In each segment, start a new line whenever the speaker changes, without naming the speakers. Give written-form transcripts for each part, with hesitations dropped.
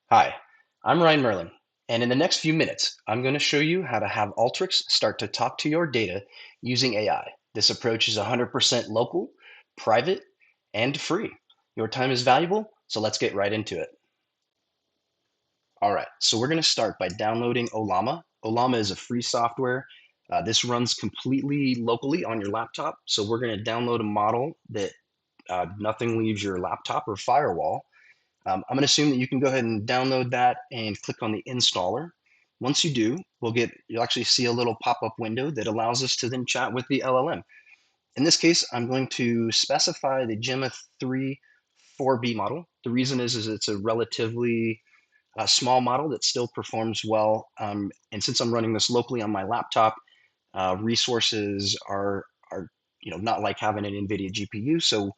Hi, I'm Ryan Merlin, and in the next few minutes, I'm going to show you how to have Alteryx start to talk to your data using AI. This approach is 100% local, private, and free. Your time is valuable, so let's get right into it. All right, so we're going to start by downloading Ollama. Ollama is a free software. This runs completely locally on your laptop, so we're going to download a model that nothing leaves your laptop or firewall. I'm going to assume that you can go ahead and download that and click on the installer. Once you do, you'll actually see a little pop-up window that allows us to then chat with the LLM. In this case, I'm going to specify the Gemma 3 4B model. The reason is it's a relatively small model that still performs well. And since I'm running this locally on my laptop, resources are not like having an NVIDIA GPU. So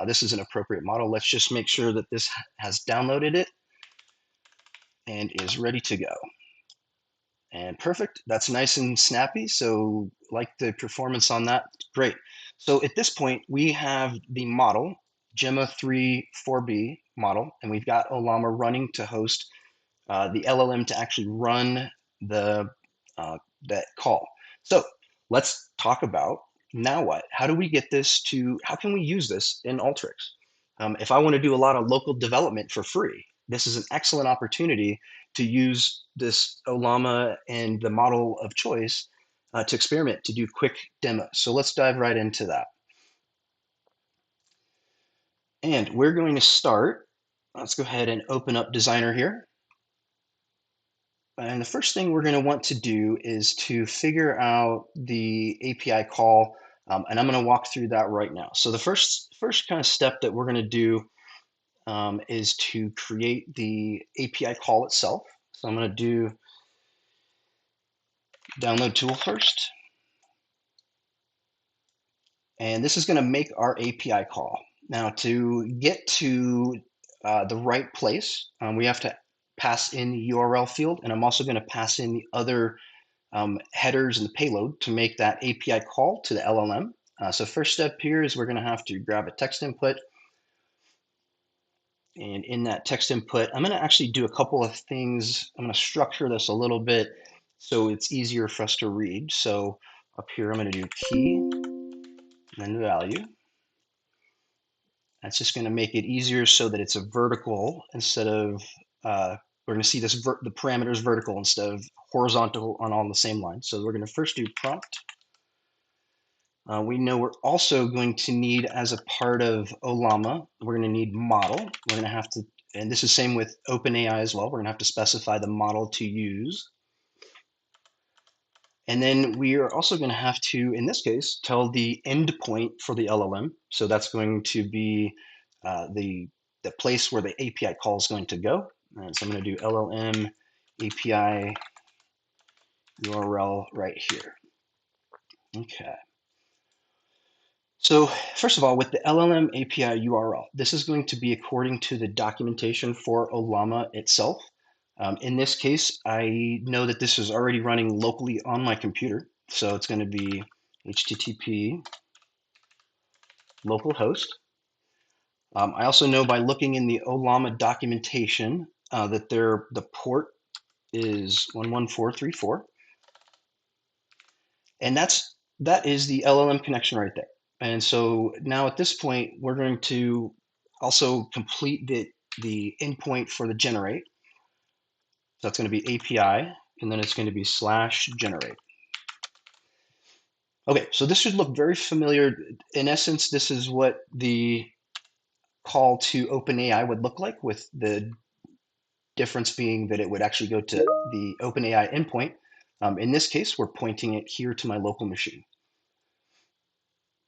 this is an appropriate model. Let's just make sure that this has downloaded it and is ready to go. And perfect. That's nice and snappy. So like the performance on that, great. So at this point, we have the model, Gemma 3 4B model, and we've got Ollama running to host the LLM to actually run the that call. So let's talk about now what? How do we get this to, how can we use this in Alteryx? If I want to do a lot of local development for free, this is an excellent opportunity to use this Ollama and the model of choice to experiment, to do quick demos. So let's dive right into that. And we're going to start, let's go ahead and open up Designer here. And the first thing we're going to want to do is to figure out the API call, and I'm going to walk through that right now. So the first kind of step that we're going to do is to create the API call itself. So I'm going to do download tool first, and this is going to make our API call. Now to get to the right place, we have to pass in the URL field, and I'm also going to pass in the other headers and the payload to make that API call to the LLM. So first step here is we're going to have to grab a text input. And in that text input, I'm going to actually do a couple of things. I'm going to structure this a little bit so it's easier for us to read. So up here, I'm going to do key, then value. That's just going to make it easier so that it's a vertical instead of, we're going to see the parameters vertical instead of horizontal on all the same line. So we're going to first do prompt. We know we're also going to need, as a part of Ollama, we're going to need model. We're going to have to, and this is same with OpenAI as well, we're going to have to specify the model to use. And then we are also going to have to, in this case, tell the endpoint for the LLM. So that's going to be the place where the API call is going to go. And so I'm going to do LLM API URL right here. Okay. So first of all, with the LLM API URL, this is going to be according to the documentation for Ollama itself. In this case, I know that this is already running locally on my computer. So it's going to be HTTP localhost. I also know by looking in the Ollama documentation that the port is 11434. And that is the LLM connection right there. And so now at this point, we're going to also complete the endpoint for the generate. So that's going to be API, and then it's going to be /generate. Okay, so this should look very familiar. In essence, this is what the call to OpenAI would look like, with the difference being that it would actually go to the OpenAI endpoint. In this case, we're pointing it here to my local machine.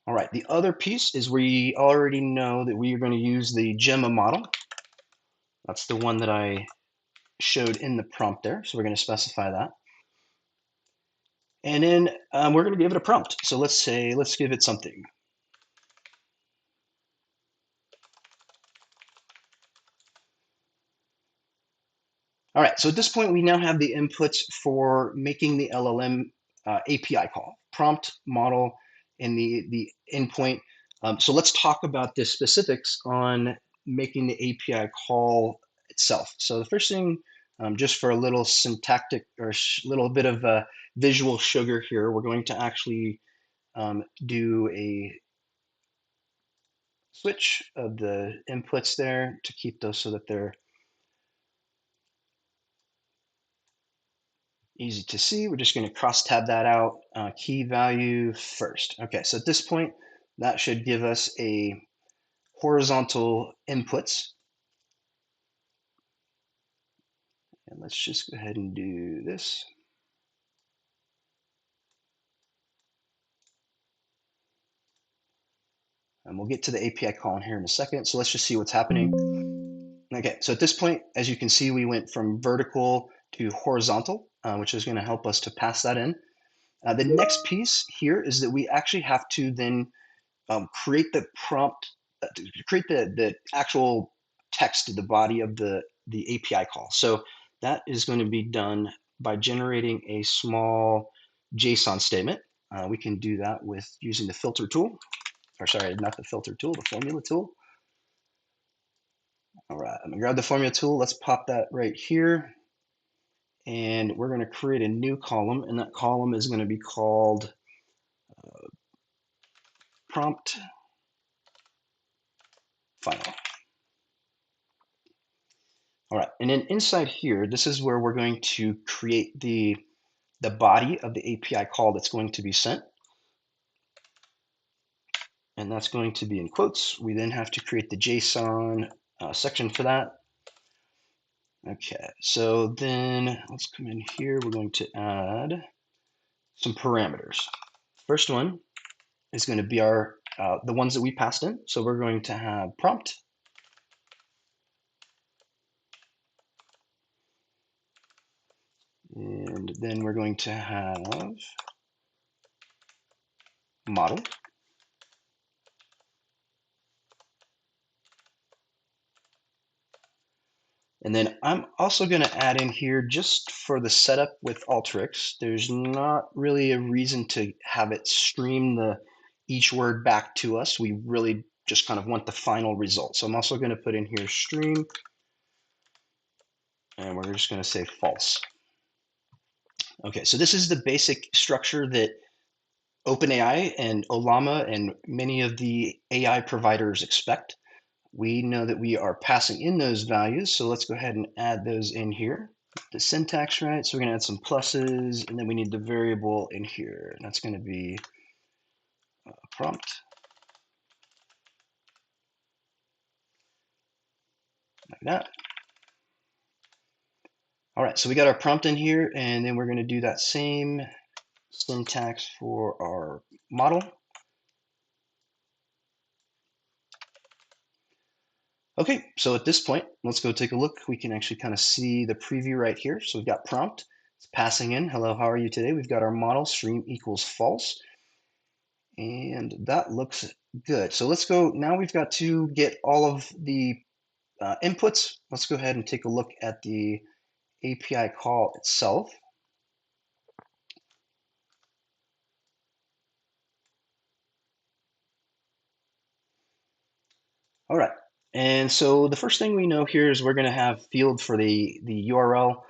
All right, the other piece is we already know that we are going to use the Gemma model. That's the one that I showed in the prompt there. So we're going to specify that. And then we're going to give it a prompt. So let's give it something. All right, so at this point, we now have the inputs for making the LLM API call, prompt, model, and the endpoint. So let's talk about the specifics on making the API call itself. So the first thing, just for a little syntactic or a little bit of visual sugar here, we're going to actually do a switch of the inputs there to keep those so that they're easy to see. We're just going to cross tab that out, key value first. Okay, so at this point, that should give us a horizontal inputs. And let's just go ahead and do this. And we'll get to the API call in here in a second. So let's just see what's happening. Okay, so at this point, as you can see, we went from vertical to horizontal, which is going to help us to pass that in. The next piece here is that we actually have to then create the prompt, create the actual text, the body of the API call. So that is going to be done by generating a small JSON statement. We can do that with using the filter tool, or sorry, not the filter tool, the formula tool. All right, I'm gonna grab the formula tool. Let's pop that right here. And we're gonna create a new column, and that column is gonna be called prompt final. All right, and then inside here, this is where we're going to create the body of the API call that's going to be sent. And that's going to be in quotes. We then have to create the JSON section for that. Okay, so then let's come in here. We're going to add some parameters. First one is going to be our the ones that we passed in. So we're going to have prompt, and then we're going to have model. And then I'm also going to add in here, just for the setup with Alteryx, there's not really a reason to have it stream each word back to us. We really just kind of want the final result. So I'm also going to put in here stream, and we're just going to say false. Okay, so this is the basic structure that OpenAI and Ollama and many of the AI providers expect. We know that we are passing in those values, so let's go ahead and add those in here. The syntax right, so we're going to add some pluses, and then we need the variable in here, and that's going to be prompt. Like that. All right, so we got our prompt in here, and then we're going to do that same syntax for our model. Okay, so at this point, let's go take a look. We can actually kind of see the preview right here. So we've got prompt, it's passing in, hello, how are you today? We've got our model, stream equals false. And that looks good. So let's go, now we've got to get all of the inputs. Let's go ahead and take a look at the API call itself. All right, and so the first thing we know here is we're going to have field for the URL.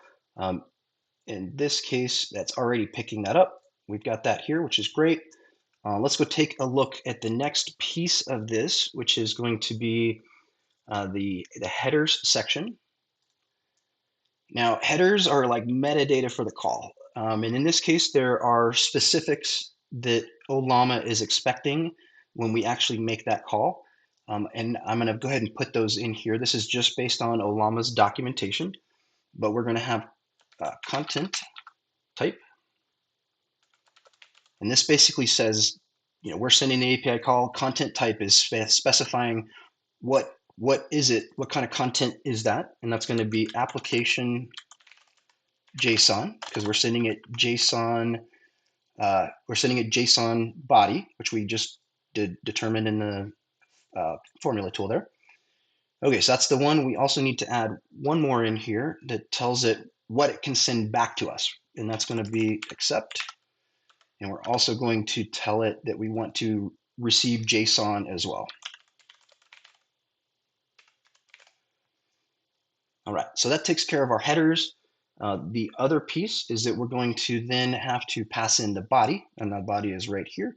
In this case, that's already picking that up. We've got that here, which is great. Let's go take a look at the next piece of this, which is going to be the headers section. Now, headers are like metadata for the call. And in this case, there are specifics that Ollama is expecting when we actually make that call. And I'm going to go ahead and put those in here. This is just based on Ollama's documentation, but we're going to have content type. And this basically says, we're sending the API call. Content type is specifying what is it, what kind of content is that, and that's going to be application JSON, because we're sending it JSON. We're sending it JSON body, which we just determined in the formula tool there. Okay, so that's the one. We also need to add one more in here that tells it what it can send back to us, and that's going to be accept. And we're also going to tell it that we want to receive JSON as well. All right, so that takes care of our headers. The other piece is that we're going to then have to pass in the body, and the body is right here.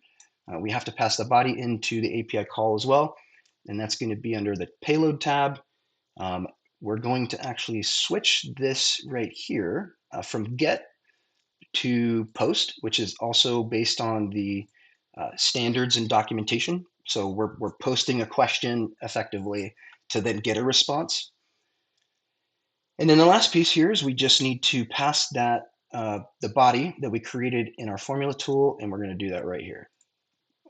We have to pass the body into the API call as well, and that's going to be under the payload tab. Um, we're going to actually switch this right here from get to post, which is also based on the standards and documentation. So we're posting a question effectively to then get a response. And then the last piece here is we just need to pass that the body that we created in our formula tool, and we're going to do that right here.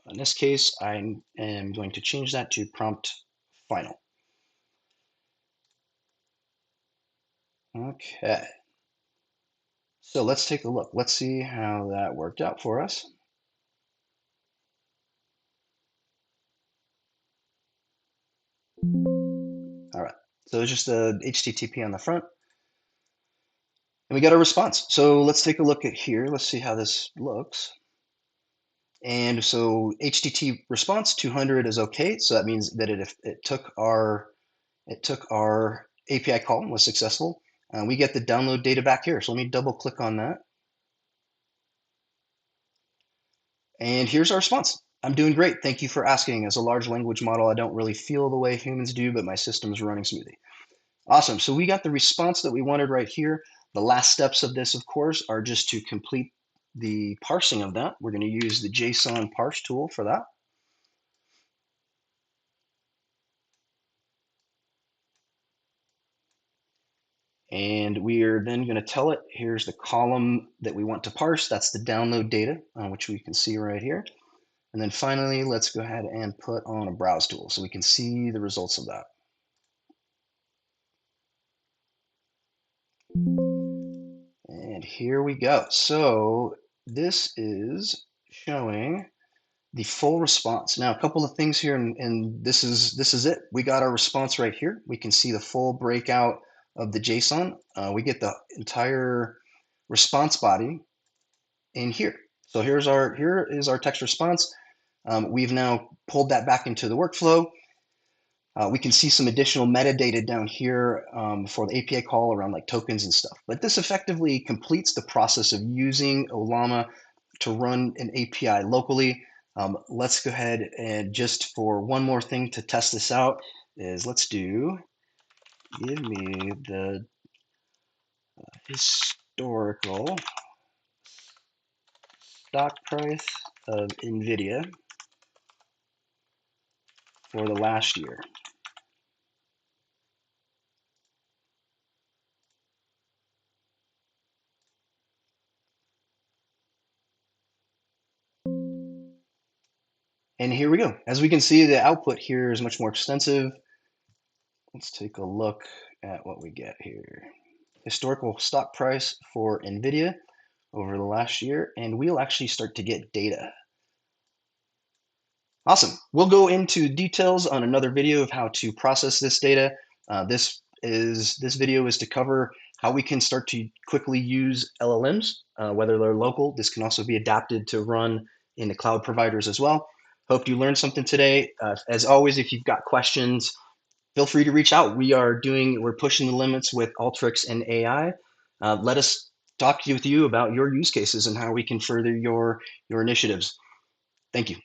In this case, I am going to change that to prompt final. Okay, so let's take a look. Let's see how that worked out for us. All right, so it's just a HTTP on the front, and we got a response. So let's take a look at here. Let's see how this looks. And so HTTP response 200 is okay. So that means that it took our API call and was successful. We get the download data back here. So let me double click on that. And here's our response. I'm doing great. Thank you for asking. As a large language model, I don't really feel the way humans do, but my system is running smoothly. Awesome. So we got the response that we wanted right here. The last steps of this, of course, are just to complete the parsing of that. We're going to use the JSON parse tool for that. And we are then going to tell it, here's the column that we want to parse. That's the download data, which we can see right here. And then finally, let's go ahead and put on a browse tool so we can see the results of that. And here we go. So this is showing the full response. Now, a couple of things here, and this is it. We got our response right here. We can see the full breakout of the JSON. We get the entire response body in here. So here is our text response. We've now pulled that back into the workflow. We can see some additional metadata down here for the API call around like tokens and stuff. But this effectively completes the process of using Ollama to run an API locally. Let's go ahead and just for one more thing to test this out is let's do give me the historical stock price of NVIDIA for the last year. And here we go. As we can see, the output here is much more extensive. Let's take a look at what we get here. Historical stock price for NVIDIA over the last year, and we'll actually start to get data. Awesome. We'll go into details on another video of how to process this data. This video is to cover how we can start to quickly use LLMs, whether they're local. This can also be adapted to run in the cloud providers as well. Hope you learned something today. As always, if you've got questions, feel free to reach out. We're pushing the limits with Alteryx and AI. Let us talk with you about your use cases and how we can further your initiatives. Thank you.